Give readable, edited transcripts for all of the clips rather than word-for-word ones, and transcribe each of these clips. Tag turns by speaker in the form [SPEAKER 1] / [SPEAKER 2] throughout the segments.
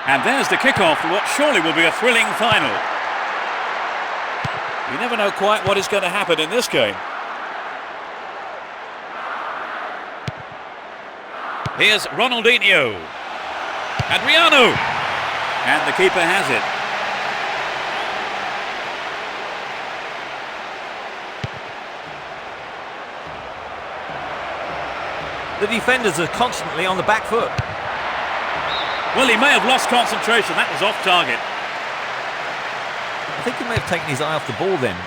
[SPEAKER 1] And there's the kick-off to what surely will be a thrilling final. You never know quite what is going to happen in this game. Here's Ronaldinho. Adriano. And the keeper has it.
[SPEAKER 2] The defenders are constantly on the back foot.
[SPEAKER 1] Well, he may have lost concentration. That was off target.
[SPEAKER 2] I think he may have taken his eye off the ball then.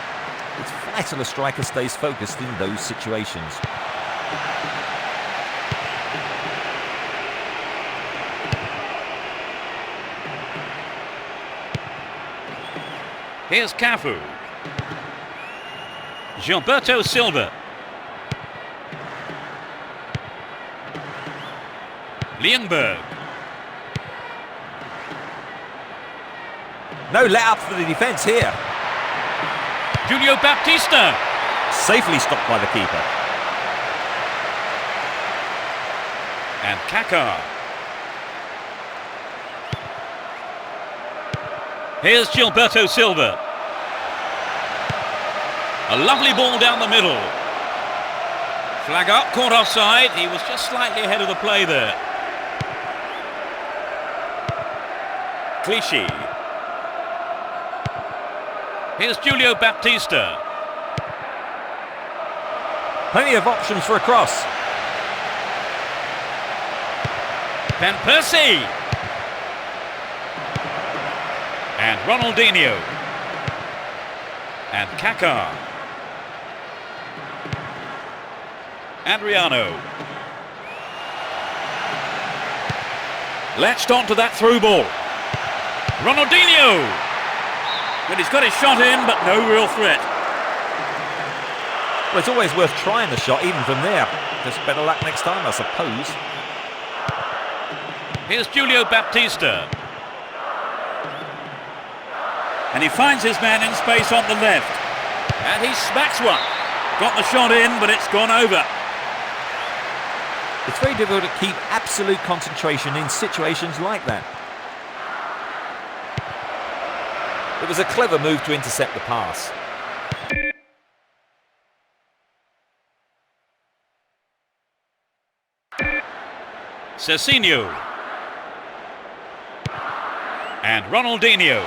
[SPEAKER 2] It's vital a striker stays focused in those situations.
[SPEAKER 1] Here's Cafu. Gilberto Silva. Ljungberg.
[SPEAKER 2] No let up for the defence here.
[SPEAKER 1] Julio Baptista.
[SPEAKER 2] Safely stopped by the keeper.
[SPEAKER 1] And Kaká. Here's Gilberto Silva. A lovely ball down the middle. Flag up, caught offside. He was just slightly ahead of the play there. Clichy. Here's Julio Baptista.
[SPEAKER 2] Plenty of options for a cross.
[SPEAKER 1] Van Persie. And Ronaldinho. And Kaká. Adriano. Latched onto that through ball. Ronaldinho. Well, he's got his shot in, but no real threat.
[SPEAKER 2] Well, it's always worth trying the shot, even from there. Just better luck next time, I suppose.
[SPEAKER 1] Here's Julio Baptista. And he finds his man in space on the left. And he smacks one. Got the shot in, but it's gone over.
[SPEAKER 2] It's very difficult to keep absolute concentration in situations like that. It was a clever move to intercept the pass.
[SPEAKER 1] Cezinho. And Ronaldinho.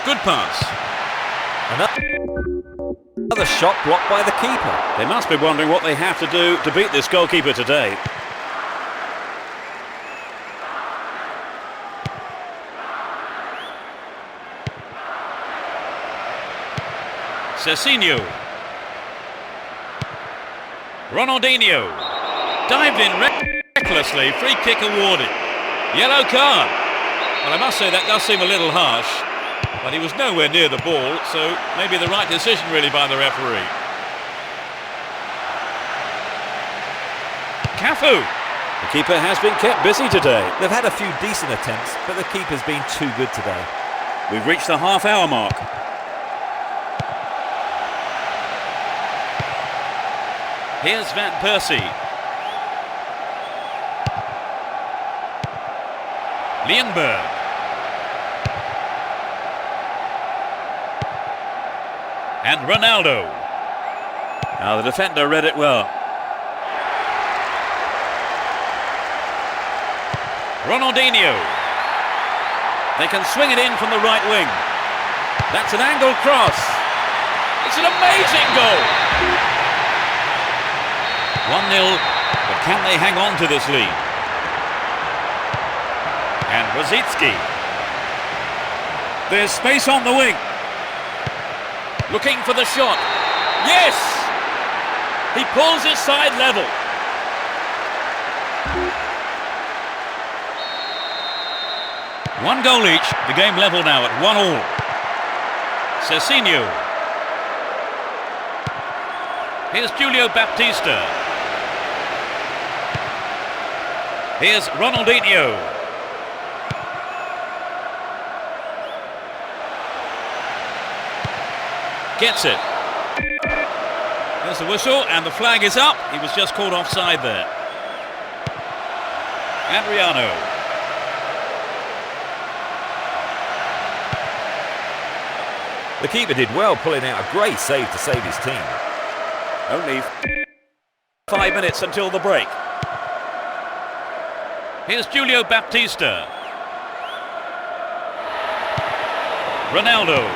[SPEAKER 1] Good pass.
[SPEAKER 2] Another shot blocked by the keeper.
[SPEAKER 1] They must be wondering what they have to do to beat this goalkeeper today. Cezinho. Ronaldinho. Dived in recklessly. Free kick awarded. Yellow card. Well, I must say that does seem a little harsh. But he was nowhere near the ball, so maybe the right decision really by the referee. Cafu. The keeper has been kept busy today.
[SPEAKER 2] They've had a few decent attempts, but the keeper's been too good today.
[SPEAKER 1] We've reached the half-hour mark. Here's Van Persie. Ljungberg. And Ronaldo. Now the defender read it well. Ronaldinho. They can swing it in from the right wing. That's an angled cross. It's an amazing goal. 1-0, but can they hang on to this lead? And Rosicki. There's space on the wing. Looking for the shot. Yes! He pulls his side level. One goal each, the game level now at 1-1. Cecinho. Here's Julio Baptista. Here's Ronaldinho. Gets it. There's the whistle and the flag is up. He was just caught offside there. Adriano.
[SPEAKER 2] The keeper did well, pulling out a great save to save his team.
[SPEAKER 1] Only 5 minutes until the break. Here's Julio Baptista. Ronaldo.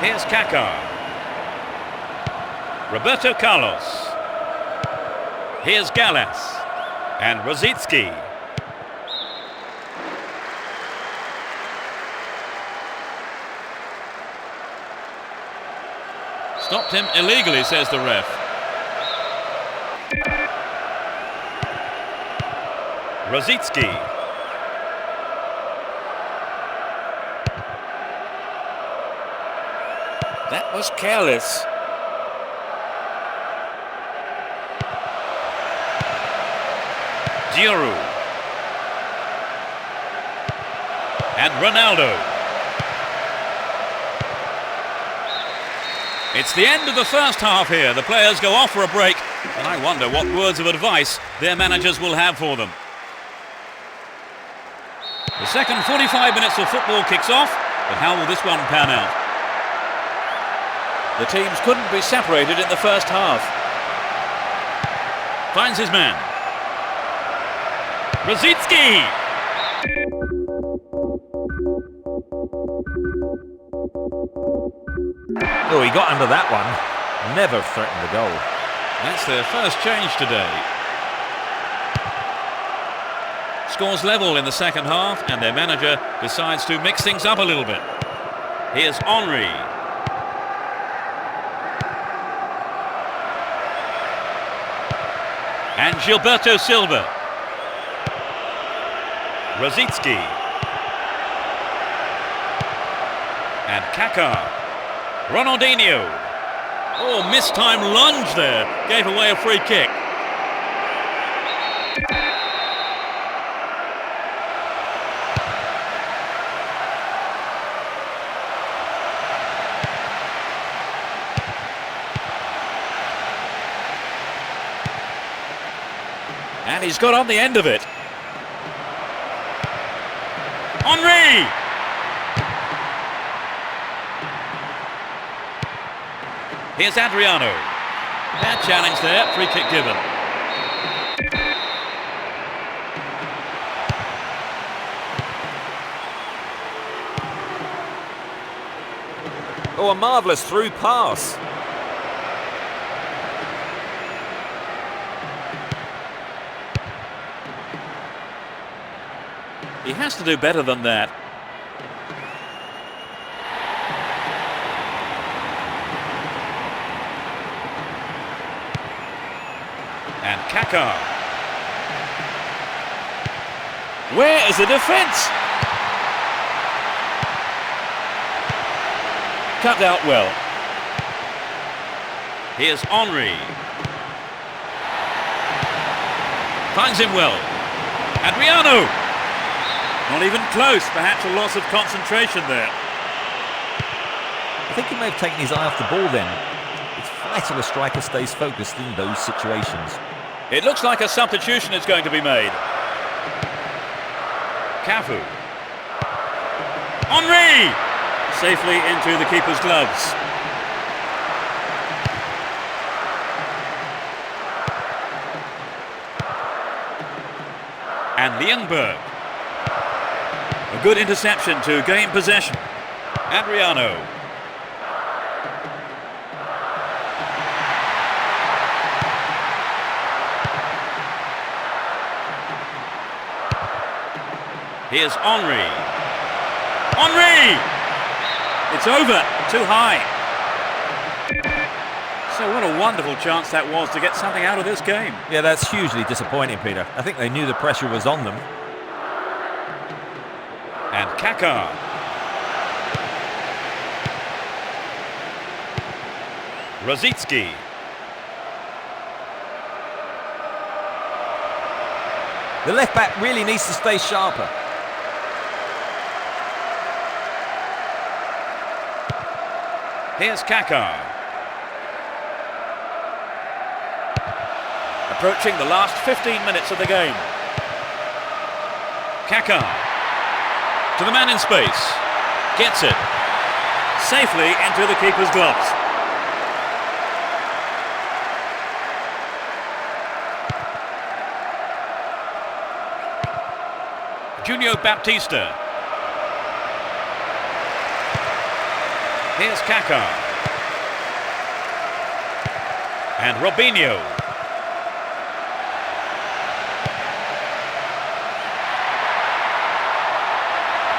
[SPEAKER 1] Here's Kaká. Roberto Carlos. Here's Gallas. And Rosicki. Stopped him illegally, says the ref. Rosicki. That was careless. Giroud. And Ronaldo. It's the end of the first half here. The players go off for a break, and I wonder what words of advice their managers will have for them. The second 45 minutes of football kicks off, but how will this one pan out? The teams couldn't be separated in the first half. Finds his man. Rosicki!
[SPEAKER 2] Oh, he got under that one. Never threatened the goal.
[SPEAKER 1] That's their first change today. Scores level in the second half, and their manager decides to mix things up a little bit. Here's Henry. And Gilberto Silva. Rosicki. And Kaká. Ronaldinho. Oh, mistimed lunge there. Gave away a free kick. And he's got on the end of it. Henry! Here's Adriano. Bad challenge there, free kick given.
[SPEAKER 2] Oh, a marvellous through pass.
[SPEAKER 1] He has to do better than that. And Kaká. Where is the defence? Cut out well. Here's Henry. Finds him well. Adriano. Not even close, perhaps a loss of concentration there.
[SPEAKER 2] I think he may have taken his eye off the ball then. It's vital a striker stays focused in those situations.
[SPEAKER 1] It looks like a substitution is going to be made. Cafu. Henry! Safely into the keeper's gloves. And Ljungberg. A good interception to gain possession. Adriano. Here's Henry. Henry! It's over. Too high. So what a wonderful chance that was to get something out of this game.
[SPEAKER 2] Yeah, that's hugely disappointing, Peter. I think they knew the pressure was on them.
[SPEAKER 1] And Kaká. Rosicki.
[SPEAKER 2] The left back really needs to stay sharper.
[SPEAKER 1] Here's Kaká. Approaching the last 15 minutes of the game. Kaká. To the man in space. Gets it. Safely into the keeper's gloves. Junior Baptista. Here's Kaká. And Robinho.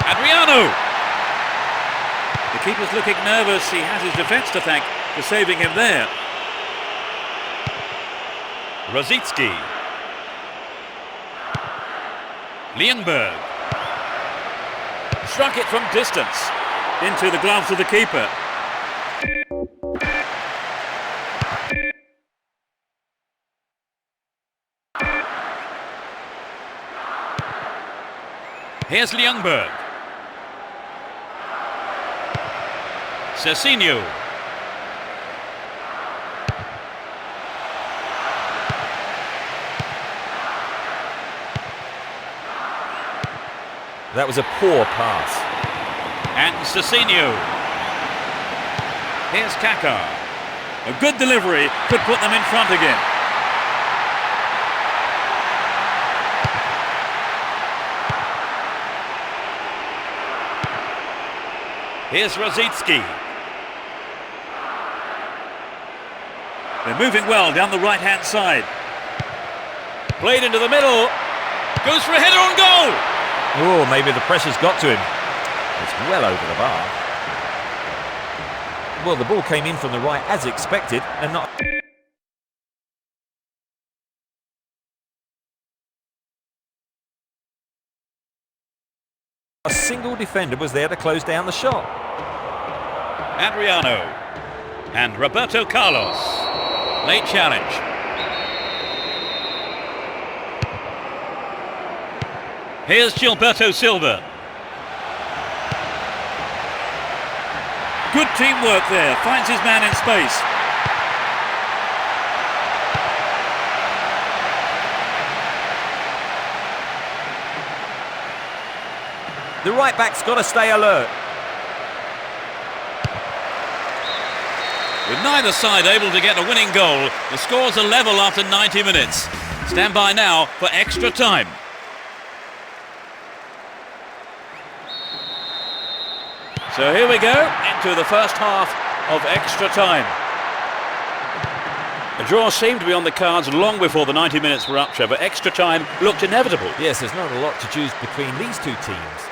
[SPEAKER 1] Adriano. The keeper's looking nervous. He has his defence to thank for saving him there. Rosicki. Lienberg. Struck it from distance into the gloves of the keeper. Here's Lienberg. Cecinho.
[SPEAKER 2] That was a poor pass.
[SPEAKER 1] And Cecinho. Here's Kaká. A good delivery could put them in front again. Here's Rosicki. They're moving well down the right-hand side. Played into the middle. Goes for a header on goal.
[SPEAKER 2] Oh, maybe the pressure's got to him. It's well over the bar. Well, the ball came in from the right as expected and not... A single defender was there to close down the shot.
[SPEAKER 1] Adriano. And Roberto Carlos. Late challenge. Here's Gilberto Silva. Good teamwork there. Finds his man in space.
[SPEAKER 2] The right back's got to stay alert.
[SPEAKER 1] With neither side able to get a winning goal, the score's a level after 90 minutes. Stand by now for extra time. So here we go into the first half of extra time. A draw seemed to be on the cards long before the 90 minutes were up, but extra time looked inevitable.
[SPEAKER 2] Yes, there's not a lot to choose between these two teams.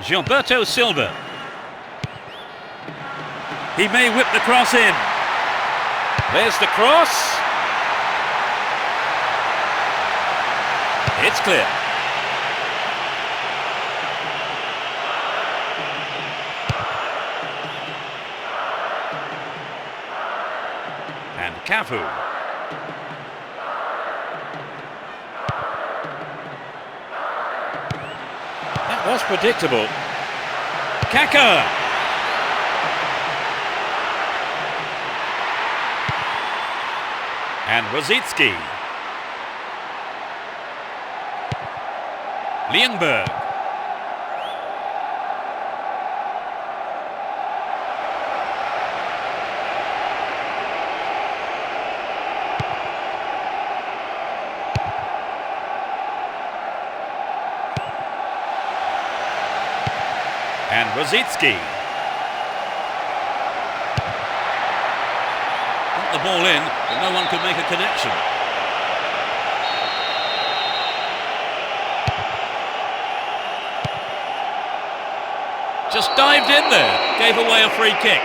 [SPEAKER 1] Gilberto Silva. He may whip the cross in. There's the cross. It's clear. And Cafu. That was predictable. Kaká. And Rosicki. Lienberg. And Rosicki. Got the ball in, but no one could make a connection. Just dived in there, gave away a free kick.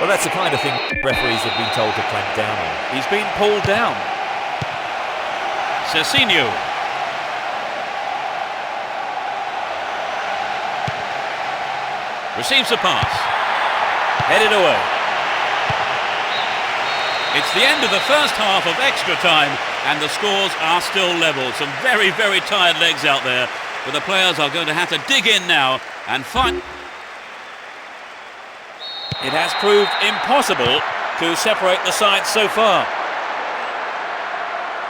[SPEAKER 2] Well, that's the kind of thing referees have been told to clamp down on.
[SPEAKER 1] He's been pulled down. Cezinho. Receives a pass. Headed away. It's the end of the first half of extra time and the scores are still level. Some very, very tired legs out there, but the players are going to have to dig in now and fight. It has proved impossible to separate the sides so far.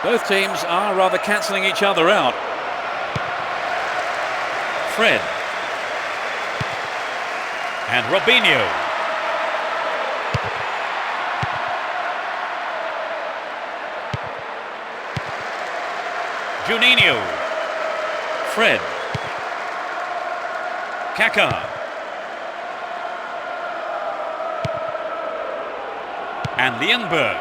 [SPEAKER 1] Both teams are rather cancelling each other out. Fred. And Robinho. Juninho. Fred. Kaká. And Ljungberg.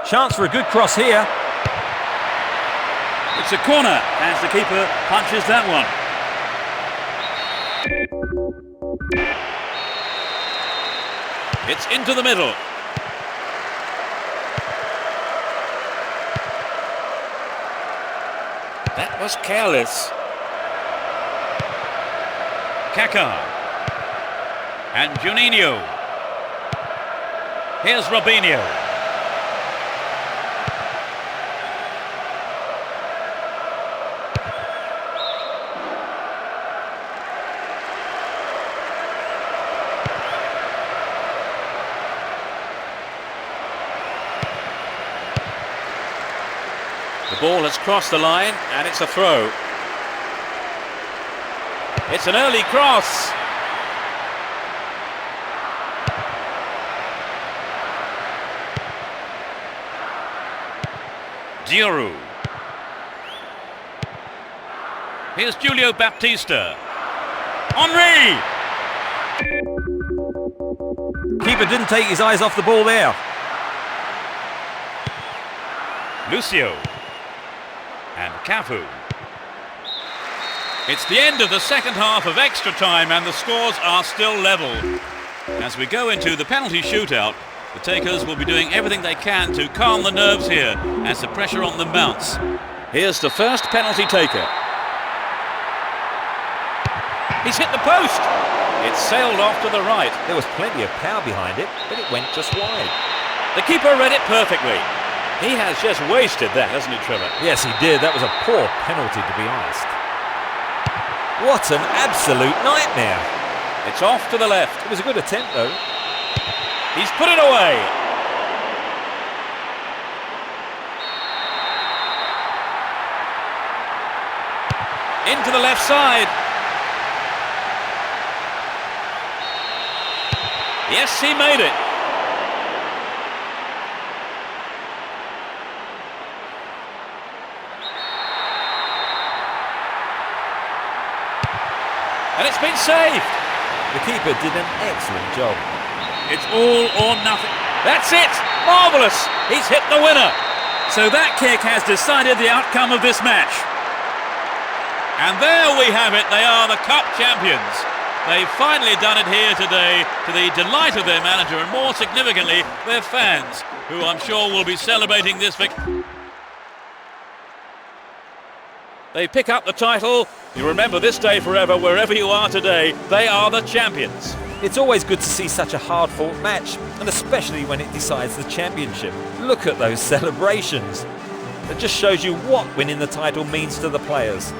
[SPEAKER 2] Chance for a good cross here.
[SPEAKER 1] It's a corner as the keeper punches that one. It's into the middle. That was careless. Kaká. And Juninho. Here's Robinho. The ball has crossed the line and it's a throw. It's an early cross. Giroud. Here's Julio Baptista. Henry!
[SPEAKER 2] Keeper didn't take his eyes off the ball there.
[SPEAKER 1] Lucio. And Cafu. It's the end of the second half of extra time and the scores are still level. As we go into the penalty shootout, the takers will be doing everything they can to calm the nerves here as the pressure on them mounts. Here's the first penalty taker. He's hit the post. It sailed off to the right.
[SPEAKER 2] There was plenty of power behind it, but it went just wide.
[SPEAKER 1] The keeper read it perfectly. He has just wasted that, hasn't he, Trevor?
[SPEAKER 2] Yes, he did. That was a poor penalty, to be honest. What an absolute nightmare.
[SPEAKER 1] It's off to the left.
[SPEAKER 2] It was a good attempt, though.
[SPEAKER 1] He's put it away. Into the left side. Yes, he made it. And it's been saved.
[SPEAKER 2] The keeper did an excellent job.
[SPEAKER 1] It's all or nothing. That's it! Marvellous! He's hit the winner. So that kick has decided the outcome of this match. And there we have it. They are the Cup champions. They've finally done it here today to the delight of their manager and more significantly their fans, who I'm sure will be celebrating this victory. They pick up the title. You remember this day forever wherever you are today. They are the champions.
[SPEAKER 2] It's always good to see such a hard-fought match, and especially when it decides the championship. Look at those celebrations. It just shows you what winning the title means to the players.